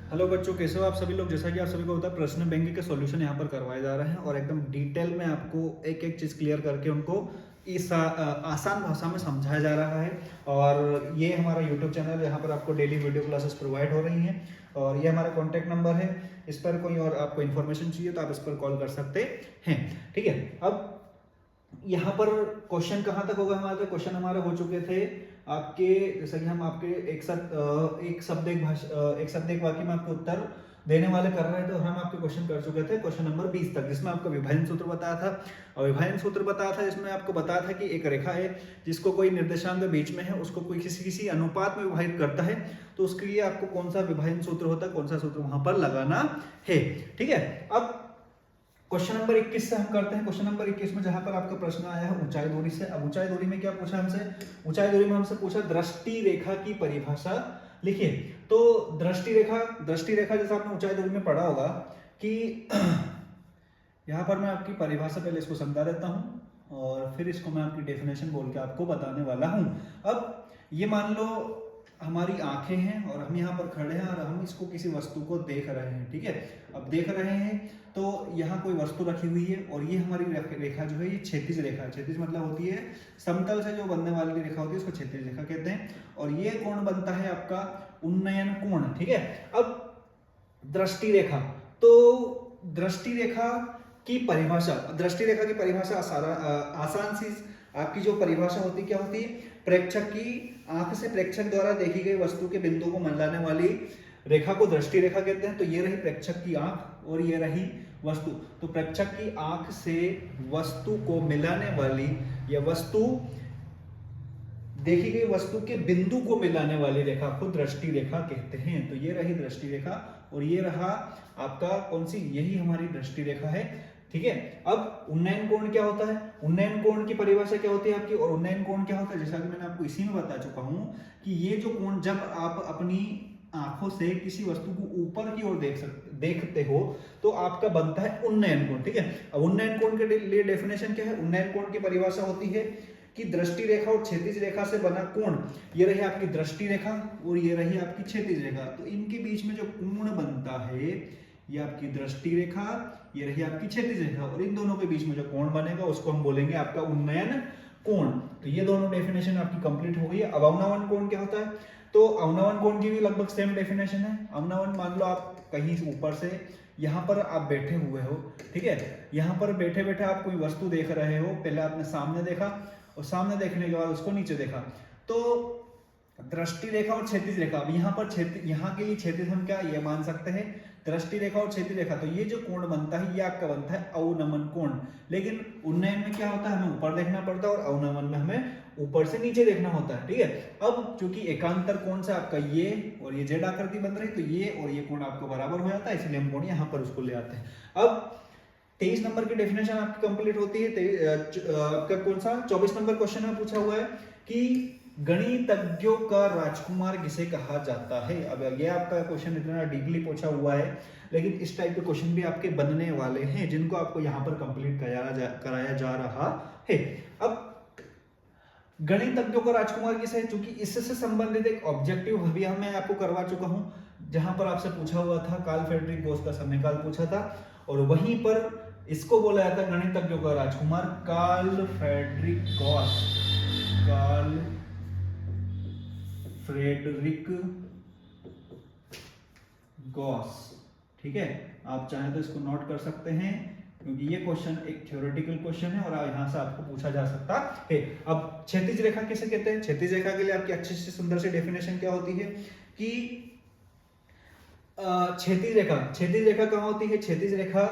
Hello बच्चों, कैसे हो आप सभी लोग। जैसा कि आप सभी को पता है, प्रश्न बैंक के सॉल्यूशन यहाँ पर करवाए जा रहे हैं और एकदम डिटेल में आपको एक एक चीज़ क्लियर करके उनको इस आसान भाषा में समझाया जा रहा है। और ये हमारा यूट्यूब चैनल, यहाँ पर आपको डेली वीडियो क्लासेस प्रोवाइड हो रही हैं और ये हमारा कॉन्टैक्ट नंबर है। इस पर कोई और आपको इन्फॉर्मेशन चाहिए तो आप इस पर कॉल कर सकते हैं। ठीक है, अब यहाँ पर क्वेश्चन कहाँ तक होगा हमारे, क्वेश्चन हमारे हो चुके थे आपके, जैसा कि हम आपके एक शब्द एक वाक्य में आपको उत्तर देने वाले कर रहे थे और हम आपके क्वेश्चन कर चुके थे क्वेश्चन नंबर 20 तक, जिसमें आपको विभाजन सूत्र बताया था। और विभाजन सूत्र बताया था जिसमें आपको बताया था कि एक रेखा है जिसको कोई निर्देशांक बीच में है, उसको कोई किसी अनुपात में विभाजित करता है, तो उसके लिए आपको कौन सा विभाजन सूत्र होता है, कौन सा सूत्र वहां पर लगाना है। ठीक है, अब क्वेश्चन नंबर 21 से हम करते हैं। क्वेश्चन नंबर 21 में जहां पर आपका प्रश्न आया है ऊंचाई दूरी से। अब ऊंचाई दूरी में क्या पूछा हमसे, ऊंचाई दूरी में हमसे पूछा दृष्टि रेखा की परिभाषा लिखिए। तो दृष्टि रेखा जैसा आपने ऊंचाई दूरी में पढ़ा होगा कि यहाँ पर मैं आपकी परिभाषा पहले इसको समझा देता हूँ और फिर इसको मैं आपकी डेफिनेशन बोल के आपको बताने वाला हूँ। अब ये मान लो हमारी आंखें हैं और हम यहाँ पर खड़े हैं और हम इसको किसी वस्तु को देख रहे हैं। ठीक है, अब देख रहे हैं तो यहाँ कोई वस्तु रखी हुई है और ये हमारी रेखा जो है ये क्षैतिज रेखा है। क्षैतिज मतलब होती है समतल से जो बनने वाली रेखा होती है उसको क्षैतिज रेखा कहते हैं। और ये कोण बनता है आपका उन्नयन कोण। ठीक है, अब दृष्टि रेखा, तो दृष्टि रेखा की परिभाषा, दृष्टि रेखा की परिभाषा आसान सी आपकी जो परिभाषा होती क्या होती है, प्रेक्षक की आंख से प्रेक्षक द्वारा देखी गई वस्तु के बिंदु को मिलाने वाली रेखा को दृष्टि रेखा कहते हैं। तो ये रही प्रेक्षक की आंख और ये रही वस्तु। तो प्रेक्षक की आंख से वस्तु को मिलाने वाली या वस्तु देखी गई वस्तु के बिंदु को मिलाने वाली रेखा को दृष्टि रेखा कहते हैं। तो ये रही दृष्टि रेखा और ये रहा आपका कौन सी, यही हमारी दृष्टि रेखा है। ठीक है, अब उन्नयन कोण क्या होता है, उन्नयन कोण की परिभाषा क्या होती है आपकी, और उन्नयन कोण क्या होता है जैसा कि मैंने आपको इसी में बता चुका हूं कि ये जो कोण जब आप अपनी आंखों से किसी वस्तु को ऊपर की ओर देखते हो तो आपका बनता है उन्नयन कोण। ठीक है, अब उन्नयन कोण के लिए डेफिनेशन क्या है, उन्नयन कोण की परिभाषा होती है कि दृष्टि रेखा और क्षैतिज रेखा से बना कोण, ये रही आपकी दृष्टि रेखा और ये रही आपकी क्षैतिज रेखा, तो इनके बीच में जो कोण बनता है ये आपकी दृष्टि रेखा, ये रही आपकी क्षैतिज रेखा, और इन दोनों के बीच में जो कोण बनेगा उसको हम बोलेंगे आपका उन्नयन कोण। तो ये दोनों डेफिनेशन आपकी कंप्लीट हो गई है। अब अवनवन कोण क्या होता है, तो अवनवन कोण की भी लगभग सेम डेफिनेशन है। अवनवन मान लो आप कहीं ऊपर से यहाँ पर आप बैठे हुए हो, ठीक है, यहाँ पर बैठे बैठे आप कोई वस्तु देख रहे हो, पहले आपने सामने देखा और सामने देखने के बाद उसको नीचे देखा, तो दृष्टि रेखा और क्षैतिज रेखा। अब यहाँ पर यहाँ के लिए क्षैतिज हम क्या ये मान सकते हैं, दृष्टि रेखा और क्षैतिज रेखा, तो ये जो कोण बनता है ये आपका बनता है अवनमन कोण। लेकिन उन्नयन में क्या होता है, हमें ऊपर देखना पड़ता है और अवनमन में हमें ऊपर से नीचे देखना होता है। ठीक है, अब चूंकि एकांतर कोण से आपका ये और ये जेड आकृति बन रही है, तो ये और ये कोण आपको बराबर हो जाता है, इसलिए हम कोण यहाँ पर उसको ले आते हैं। अब 23 नंबर की डेफिनेशन आपकी कंप्लीट होती है। आपका कौन सा 24 नंबर क्वेश्चन में पूछा हुआ है कि गणितज्ञों का राजकुमार किसे कहा जाता है। अब ये आपका क्वेश्चन इतना डीपली पूछा हुआ है, लेकिन इस टाइप के क्वेश्चन भी आपके बनने वाले हैं जिनको आपको यहाँ पर कंप्लीट कराया जा रहा है। अब गणितज्ञों का राजकुमार किसे है, क्योंकि इससे संबंधित एक ऑब्जेक्टिव अभी मैं आपको करवा चुका हूं, जहां पर आपसे पूछा हुआ था कार्ल फ्रेडरिक गॉस का समयकाल पूछा था, और वहीं पर इसको बोला जाता है गणितज्ञों का राजकुमार कार्ल फ्रेडरिक गॉस। ठीक है, आप चाहें तो इसको नोट कर सकते हैं क्योंकि ये क्वेश्चन एक थ्योरेटिकल क्वेश्चन है और यहां से आपको पूछा जा सकता है। अब क्षैतिज रेखा किसे कहते हैं, क्षैतिज रेखा के लिए आपकी अच्छी सी सुंदर सी डेफिनेशन क्या होती है कि क्षैतिज रेखा कहाँ होती है, क्षैतिज रेखा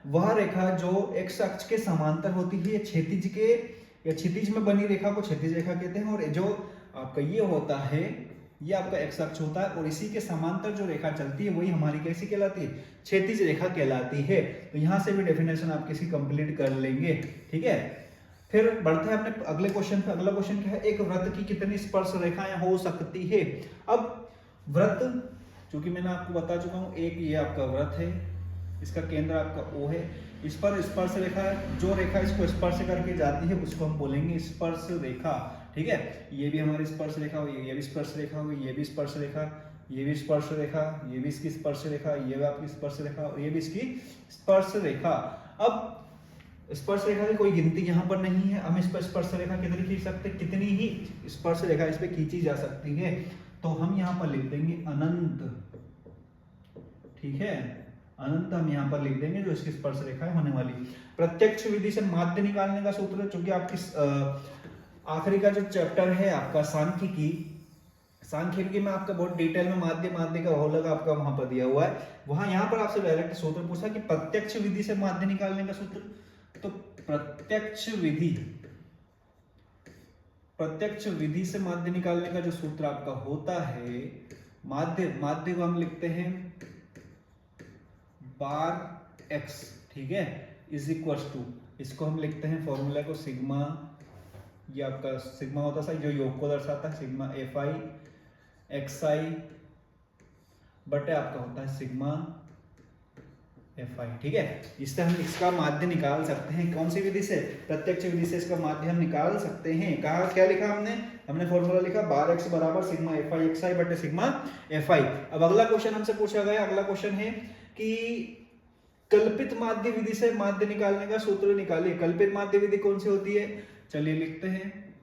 वह रेखा जो एक्स अक्ष के समांतर होती है, क्षैतिज के या क्षितिज में बनी रेखा को क्षैतिज रेखा कहते हैं। और जो आपका ये होता है ये आपका एक्स अक्ष होता है और इसी के समांतर जो रेखा चलती है वही हमारी कैसी कहलाती है, क्षैतिज रेखा कहलाती है। तो यहां से भी डेफिनेशन आप किसी कंप्लीट कर लेंगे। ठीक है, फिर बढ़ते हैं अपने अगले क्वेश्चन पे। अगला क्वेश्चन क्या है, एक वृत्त की कितनी स्पर्श रेखाएं हो सकती है। अब वृत्त चूंकि मैंने आपको बता चुका हूं, एक ये आपका वृत्त है, इसका केंद्र आपका O है, इस पर स्पर्श रेखा है, जो रेखा इसको स्पर्श करके जाती है उसको हम बोलेंगे स्पर्श रेखा। ठीक है, ये भी हमारी स्पर्श रेखा हुई, ये भी स्पर्श रेखा हुई, ये भी स्पर्श रेखा, ये भी स्पर्श रेखा, ये भी इसकी स्पर्श रेखा, ये भी आपकी स्पर्श रेखा और ये भी इसकी स्पर्श रेखा। अब स्पर्श रेखा की कोई गिनती यहाँ पर नहीं है, हम इस पर स्पर्श रेखा कितनी खींच सकते हैं, कितनी ही स्पर्श रेखा इस पे खींची जा सकती है। तो हम यहाँ पर लिख देंगे अनंत, ठीक है, अनंत हम यहाँ पर लिख देंगे जो इसकी स्पर्श रेखा होने वाली। प्रत्यक्ष विधि से माध्य निकालने का सूत्र, चूंकि आपकी आखिरी का जो चैप्टर है आपका सांख्यिकी, सांख्यिकी में आपका बहुत डिटेल में माध्य माध्य का बहुलक आपका वहां पर दिया हुआ है। वहां यहाँ पर आपसे डायरेक्ट सूत्र पूछा कि प्रत्यक्ष विधि से माध्य निकालने का सूत्र। तो प्रत्यक्ष विधि से माध्य निकालने का जो सूत्र आपका होता है, माध्य को हम लिखते हैं बार एक्स, ठीक है, इज इक्वल टू, इसको हम लिखते हैं फॉर्मूला को सिग्मा, ये आपका सिग्मा होता है जो योग को दर्शाता है, sigma F I X I बटे आपका होता है सिग्मा एफ आई, ठीक है। इससे हम इसका माध्य निकाल सकते हैं, कौन सी विधि से, प्रत्यक्ष विधि से इसका माध्य हम निकाल सकते हैं। कहा क्या लिखा हमने फॉर्मूला लिखा बार एक्स बराबर sigma F I X I बटे सिग्मा एफ आई। अब अगला क्वेश्चन हमसे पूछा गया, अगला क्वेश्चन है कि कल्पित माध्य विधि से माध्य निकालने का सूत्र निकालिए। कल्पित माध्य विधि कौन सी होती है, चलिए लिखते हैं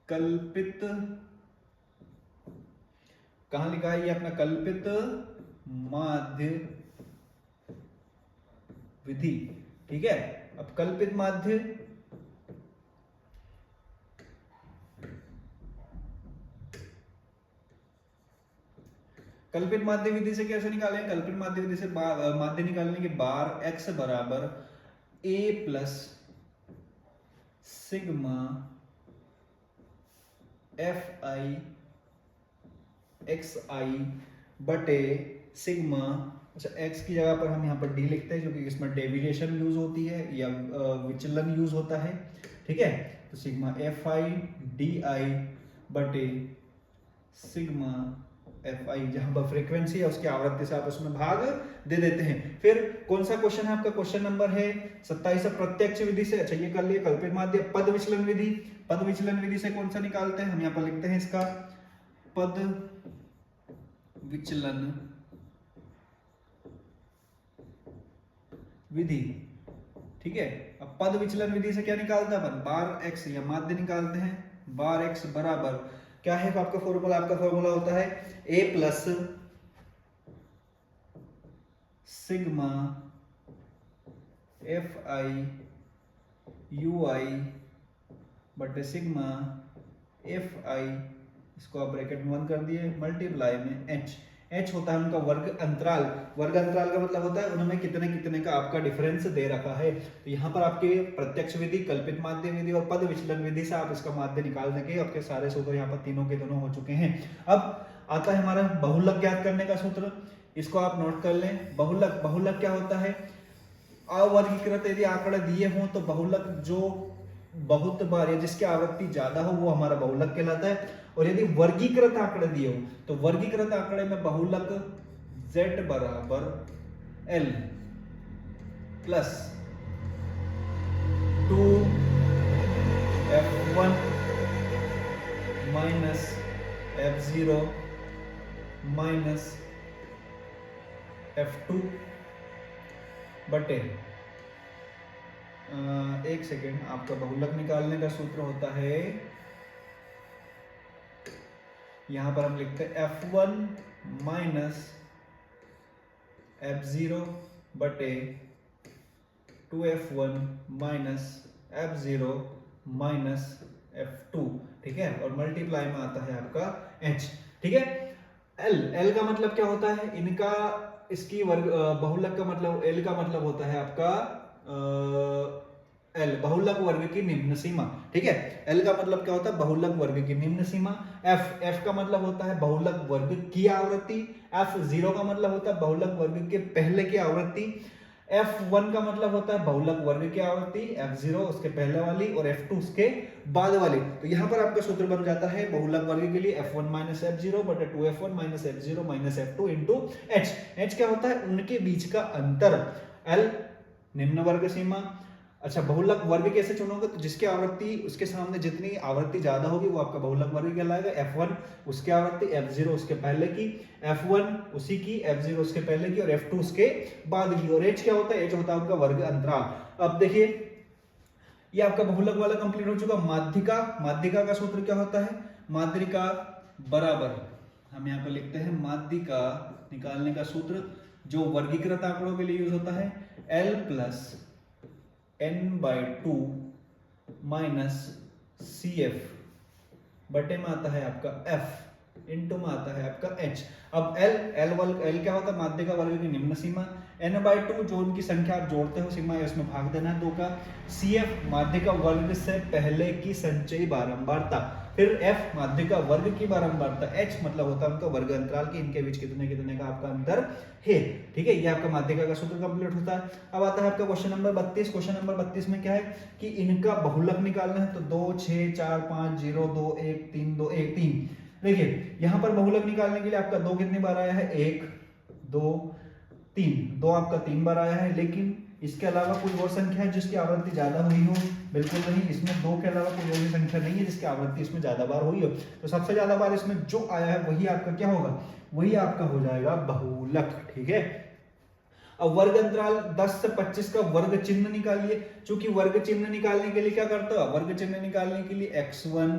कल्पित, कहां लिखा है ये अपना कल्पित माध्य विधि, ठीक है। अब कल्पित माध्य विधि से कैसे निकालें, कल्पित माध्य विधि से माध्य निकालने के बार एक्स बराबर a plus sigma F I X I बटे सिग्मा, अच्छा x की जगह पर हम यहाँ पर d लिखते हैं क्योंकि इसमें डेविएशन यूज होती है या विचलन यूज होता है, ठीक है। तो sigma F I D I बटे सिग्मा एफ आई, जहां पर फ्रीक्वेंसी है उसकी आवृत्ति से आप उसमें भाग दे देते हैं। फिर कौन सा क्वेश्चन है आपका, क्वेश्चन नंबर है 27, प्रत्यक्ष विधि से, अच्छा ये कर लिए कल्पित माध्य। पद विचलन विधि, पद विचलन विधि से कौन सा निकालते हैं, हम यहाँ पर लिखते हैं इसका पद विचलन विधि, ठीक है। अब पद विचलन विधि से क्या निकालते हैं अपन, बार एक्स या माध्य निकालते हैं। बार एक्स बराबर क्या है आपका फॉर्मूला, आपका फॉर्मूला होता है a plus sigma F I U I बटे सिग्मा एफ आई, इसको आप ब्रैकेट में बंद कर दिए, मल्टीप्लाई में h होता है उनका वर्ग अंतराल। वर्ग अंतराल का मतलब होता है उनमें कितने कितने का आपका डिफरेंस दे रखा है। तो यहाँ पर आपके प्रत्यक्ष विधि, कल्पित माध्य विधि और पद विचलन विधि से आप इसका माध्य निकालने के आपके सारे सूत्र यहाँ पर तीनों के दोनों हो चुके हैं। अब आता है हमारा बहुलक ज्ञात करने का सूत्र, इसको आप नोट कर लें। बहुलक क्या होता है, अवर्गीकृत यदि आंकड़े दिए हों तो बहुलक जो बहुत बार या जिसकी आवृत्ति ज्यादा हो वो हमारा बहुलक कहलाता है। और यदि वर्गीकृत आंकड़े दिए हो तो वर्गीकृत आंकड़े में बहुलक z बराबर l plus 2f1 minus f0 minus f2 बटे एक सेकेंड, आपका बहुलक निकालने का सूत्र होता है, यहां पर हम लिखते हैं f1 माइनस f0 बटे 2f1 minus f0 minus f2, ठीक है। और मल्टीप्लाई में आता है आपका h, ठीक है। l का मतलब क्या होता है, इनका इसकी वर्ग बहुलक का मतलब l का मतलब होता है आपका L बहुलक वर्ग की निम्न सीमा, ठीक है। L का मतलब क्या होता है, बहुलक वर्ग की निम्न सीमा। F का मतलब होता है बहुलक वर्ग की आवृत्ति। F0 का मतलब होता है बहुलक वर्ग के पहले की आवृत्ति। F1 का मतलब होता है बहुलक वर्ग की आवृत्ति, F0 उसके पहले वाली और F2 उसके बाद वाली। तो यहाँ पर आपका सूत्र बन जाता है बहुलक वर्ग के लिए F1 माइनस F0 बटे 2F1 minus F0 minus F2 into H। H क्या होता है, उनके बीच का अंतर। L निम्न वर्ग सीमा, अच्छा, बहुलक वर्ग कैसे चुनोगे? तो जिसकी आवृत्ति उसके सामने जितनी आवृत्ति ज्यादा होगी वो आपका बहुलक वर्ग कहलाएगा। F1 उसकी आवृत्ति, F0 उसके पहले की, F1 उसी की, F0 उसके पहले की और F2 उसके बाद की। और H क्या होता है? H होता है आपका वर्ग अंतराल। अब देखिए ये आपका बहुलक वाला कंप्लीट हो चुका। माध्यिका, माध्यिका का सूत्र क्या होता है? माध्यिका बराबर, हम यहाँ पर लिखते हैं माध्यिका निकालने का सूत्र जो वर्गीकृत आंकड़ों के लिए यूज होता है, L plus n/2 minus CF बटे में आता है आपका F इंटू में आता है आपका H। अब L वर्ग, L क्या होता है? माध्यिका वर्ग की निम्न सीमा। n/2 जो उनकी संख्या आप जोड़ते हो सीमा है उसमें भाग देना है 2 का। CF माध्यिका वर्ग से पहले की संचयी बारंबारता, फिर F माध्यिका वर्ग की बारंबारता, H मतलब होता है उनका वर्ग अंतराल की इनके बीच कितने कितने का आपका अंतर है। ठीक है, ये आपका माध्यिका का सूत्र कंप्लीट होता है। अब आता है आपका क्वेश्चन नंबर 32। क्वेश्चन नंबर 32 में क्या है कि इनका बहुलक निकालना है। तो 2 6 4 5 0 2 1 3 2 1 3। देखिए यहां पर बहुलक निकालने के लिए आपका 2 कितनी बार आया है? 1 2 3, 2 आपका 3 बार आया है। लेकिन इसके अलावा कोई और संख्या है जिसकी आवृत्ति ज्यादा हुई हो? बिल्कुल नहीं, इसमें 2 के अलावा कोई और संख्या नहीं है जिसकी आवृत्ति इसमें ज्यादा बार हुई हो। तो सबसे ज्यादा बार इसमें जो आया है वही आपका क्या होगा? वही आपका हो जाएगा बहुलक। ठीक है, अब वर्ग अंतराल 10 से 25 का वर्ग चिन्ह निकालिए। चूंकि वर्ग चिन्ह निकालने के लिए क्या करते हो? वर्ग चिन्ह निकालने के लिए x1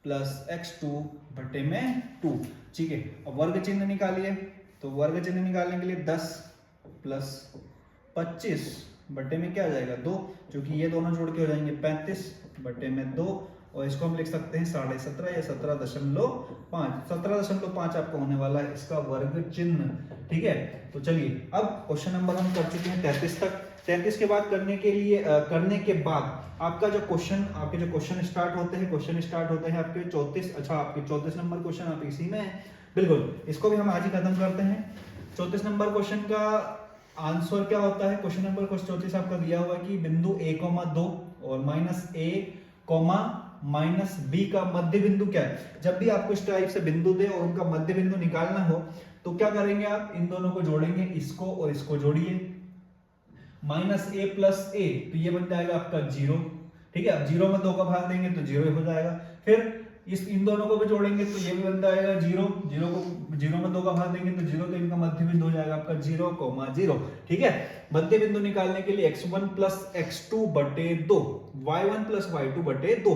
प्लस x2 बटे में 2। ठीक है, अब वर्ग चिन्ह निकालिए। तो वर्ग चिन्ह निकालने के लिए 10 प्लस 25 बटे में क्या आ जाएगा? 2, क्योंकि ये दोनों जोड़ के हो जाएंगे 35 बटे में 2। और इसको हम लिख सकते हैं 17.5 या 17.5। 17.5 आपका होने वाला है इसका वर्ग चिन्ह। ठीक है, तो चलिए अब क्वेश्चन नंबर हम कर चुके हैं 33 तक। 33 के बाद करने के बाद आपका जो क्वेश्चन, आपके जो क्वेश्चन स्टार्ट होते हैं, क्वेश्चन स्टार्ट होते हैं आपके 34। अच्छा, आपके 34 नंबर क्वेश्चन आप इसी में है। बिल्कुल, इसको भी हम आज ही खत्म करते हैं। 34 नंबर क्वेश्चन का आंसर क्या होता है? क्वेश्चन नंबर 34 आपका दिया हुआ है कि बिंदु a,2 और -a,-b का मध्य बिंदु क्या है? जब भी आपको इस टाइप से बिंदु दे और उनका मध्य बिंदु निकालना हो तो क्या करेंगे आप? इन दोनों को जोड़ेंगे, इसको और इसको जोड़िए। -a प्लस a, तो ये बन जाएगा आपका 0। ठीक है, अब 0 में 2 का भाग देंगे तो 0 हो जाएगा। फिर इन दोनों को भी जोड़ेंगे तो ये भी बन जाएगा 0। 0 में 2 का भाग देंगे तो 0, तो इनका मध्य बिंदु हो जाएगा आपका 0, 0। ठीक है, मध्य बिंदु निकालने के लिए x1 प्लस x2 बटे 2, y1 प्लस y2 बटे 2।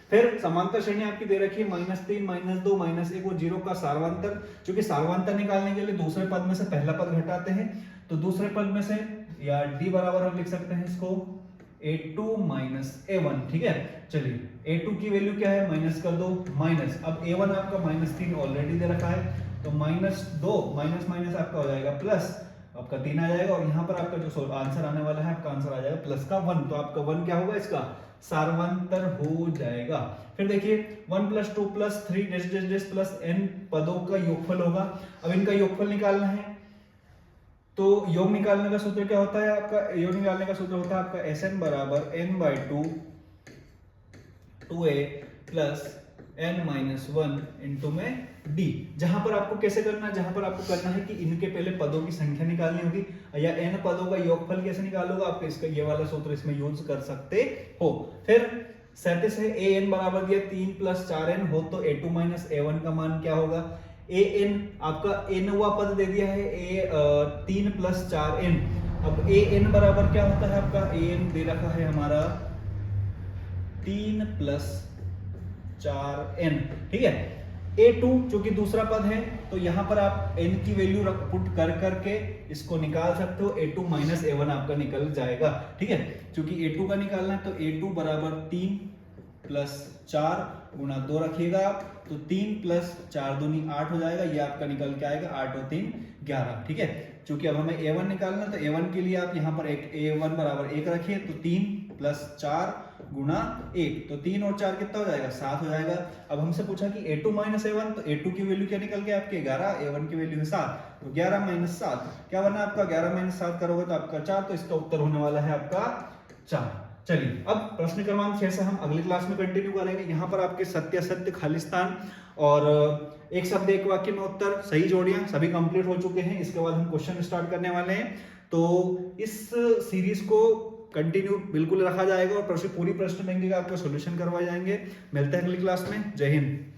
फिर समांतर श्रेणी आपकी दे रखी है -3 -2 -1 और 0 का सार्वंतर। क्योंकि सार्वंतर निकालने के लिए दूसरे पद में से पहला पद घटाते हैं, तो दूसरे पद में से या d बराबर हम लिख सकते हैं इसको a2 माइनस a1। ठीक है, चलिए a2 की वैल्यू क्या है? माइनस कर दो, माइनस, अब a1 आपका -3 ऑलरेडी दे रखा है तो -2 माइनस माइनस आपका हो जाएगा प्लस, आपका 3 आ जाएगा। और यहाँ पर आपका जो आंसर आने वाला है आपका आंसर आ जाएगा प्लस का 1। तो आपका 1 क्या होगा? इसका सार्वंतर हो जाएगा। फिर देखिए 1 + 2 + 3 प्लस n पदों का योगफल होगा। अब इनका योगफल निकालना है तो योग निकालने का सूत्र क्या होता है आपका? योग निकालने का सूत्र होता है आपका Sn बराबर n/2 2a plus n-1 into में d। जहां पर आपको कैसे करना है? जहां पर आपको करना है कि इनके पहले पदों की संख्या निकालनी होगी या n पदों का योगफल कैसे निकालोगे? आप इसका ये वाला सूत्र इसमें यूज कर सकते हो। फिर 37 है, an बराबर दिया 3 + 4n हो तो a2 माइनस a1 का मान क्या होगा? an आपका nवा पद दे दिया है 3 + 4n। अब an बराबर क्या होता है आपका? an दे रखा है हमारा 3 + 4n। ठीक है, a2 जो कि दूसरा पद है तो यहां पर आप n की वैल्यू पुट कर करके इसको निकाल सकते हो। a2 माइनस a1 आपका निकल जाएगा। ठीक है, क्योंकि a2 का निकालना है तो a2 बराबर 3 + 4 गुणा 2 रखिएगा आप, तो 3 + 4 दूनी 8 हो जाएगा। ये आपका निकल के आएगा 8 और 3 11। ठीक है, क्योंकि अब हमें a1 निकालना तो a1 के लिए आप यहाँ पर a1 बराबर 1 रखिए, तो 3 + 4 गुणा 1, तो 3 और 4 कितना हो जाएगा? 7 हो जाएगा। अब हमसे पूछा कि a2 माइनस a1, तो a2 की वैल्यू क्या निकल के आपके 11, a1 की वैल्यू है 7, तो 11 - 7 क्या बना आपका? 11 - 7 करोगे तो आपका 4, तो इसका उत्तर होने वाला है आपका 4। चलिए अब प्रश्न क्रमांक 6 से हम अगली क्लास में कंटिन्यू करेंगे। यहाँ पर आपके सत्य असत्य खाली स्थान और एक शब्द एक वाक्य में उत्तर, सही जोड़ियां सभी कंप्लीट हो चुके हैं। इसके बाद हम क्वेश्चन स्टार्ट करने वाले हैं। तो इस सीरीज को कंटिन्यू बिल्कुल रखा जाएगा और पूरी प्रश्न बैंकिंग का आपका सॉल्यूशन करवाए जाएंगे। मिलते हैं अगली क्लास में। जय हिंद।